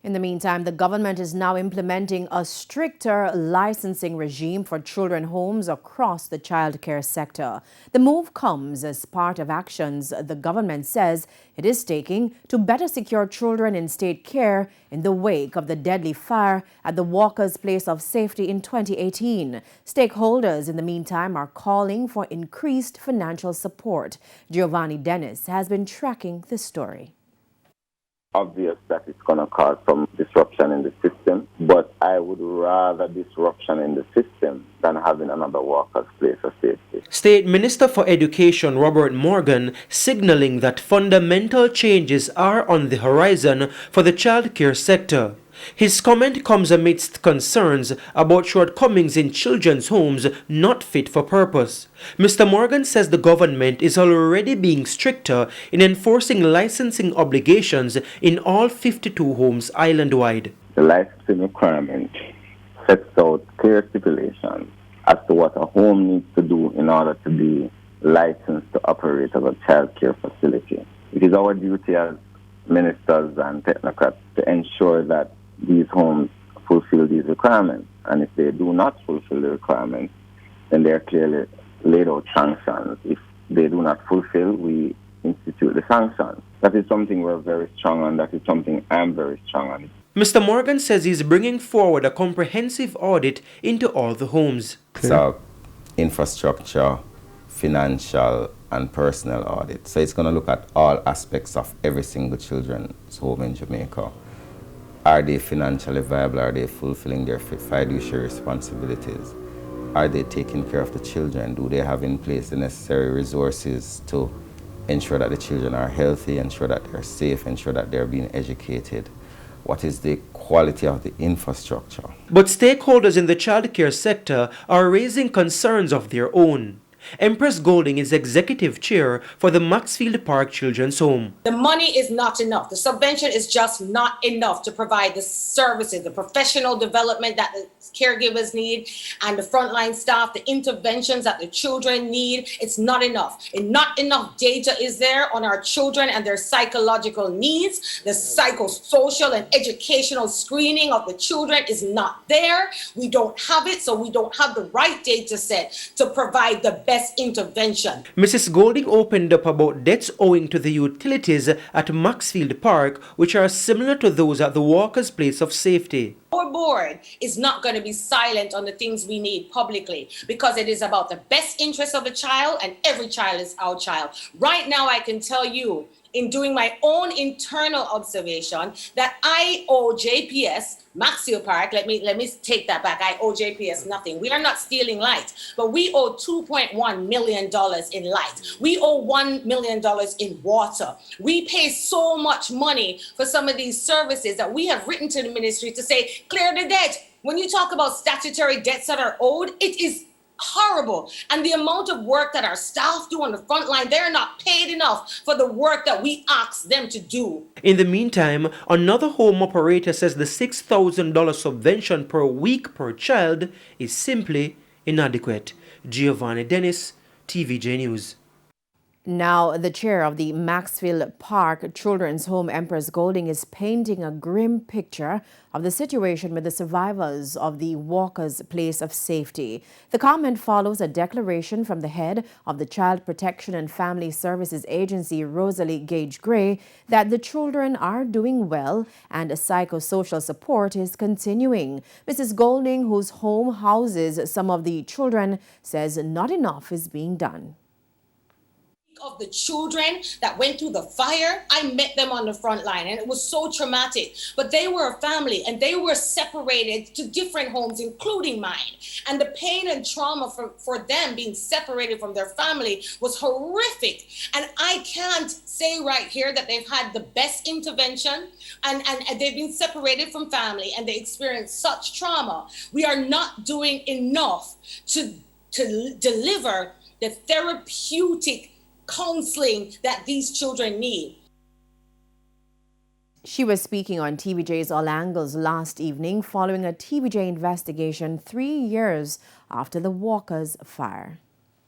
In the meantime, the government is now implementing a stricter licensing regime for children homes across the childcare sector. The move comes as part of actions the government says it is taking to better secure children in state care in the wake of the deadly fire at the Walker's Place of Safety in 2018. Stakeholders, in the meantime, are calling for increased financial support. Giovanni Dennis has been tracking this story. Obvious that it's going to cause some disruption in the system, but I would rather disruption in the system than having another Walker's Place of Safety. State Minister for Education Robert Morgan signaling that fundamental changes are on the horizon for the childcare sector. His comment comes amidst concerns about shortcomings in children's homes not fit for purpose. Mr. Morgan says the government is already being stricter in enforcing licensing obligations in all 52 homes island-wide. The licensing requirement sets out clear stipulations as to what a home needs to do in order to be licensed to operate as a child care facility. It is our duty as ministers and technocrats to ensure that these homes fulfill these requirements. And if they do not fulfill the requirements, then they are clearly laid out sanctions. If they do not fulfill, we institute the sanctions. That is something we're very strong on. That is something I'm very strong on. Mr. Morgan says he's bringing forward a comprehensive audit into all the homes. So, infrastructure, financial, and personnel audit. So it's going to look at all aspects of every single children's home in Jamaica. Are they financially viable? Are they fulfilling their fiduciary responsibilities? Are they taking care of the children? Do they have in place the necessary resources to ensure that the children are healthy, ensure that they're safe, ensure that they're being educated? What is the quality of the infrastructure? But stakeholders in the childcare sector are raising concerns of their own. Empress Golding is executive chair for the Maxfield Park Children's Home. The money is not enough. The subvention is just not enough to provide the services, the professional development that the caregivers need and the frontline staff, the interventions that the children need. It's not enough. And not enough data is there on our children and their psychological needs. The psychosocial and educational screening of the children is not there. We don't have it, so we don't have the right data set to provide the best intervention. Mrs. Golding opened up about debts owing to the utilities at Maxfield Park, which are similar to those at the Walker's Place of Safety. Our board is not going to be silent on the things we need publicly because it is about the best interest of the child, and every child is our child. Right now, I can tell you, in doing my own internal observation, that I owe JPS, Maxfield Park, let me take that back. I owe JPS nothing. We are not stealing light, but we owe $2.1 million in light. We owe $1 million in water. We pay so much money for some of these services that we have written to the ministry to say, clear the debt. When you talk about statutory debts that are owed, it is horrible. And the amount of work that our staff do on the front line, they're not paid enough for the work that we ask them to do. In the meantime, another home operator says the $6,000 subvention per week per child is simply inadequate. Giovanni Dennis, TVJ News. Now, the chair of the Maxfield Park Children's Home, Empress Golding, is painting a grim picture of the situation with the survivors of the Walker's Place of Safety. The comment follows a declaration from the head of the Child Protection and Family Services Agency, Rosalie Gage-Gray, that the children are doing well and psychosocial support is continuing. Mrs. Golding, whose home houses some of the children, says not enough is being done. Of the children that went through the fire, I met them on the front line and it was so traumatic. But they were a family and they were separated to different homes, including mine. And the pain and trauma for them being separated from their family was horrific. And I can't say right here that they've had the best intervention and they've been separated from family and they experienced such trauma. We are not doing enough to deliver the therapeutic counseling that these children need. She was speaking on TVJ's All Angles last evening following a TVJ investigation 3 years after the Walker's fire.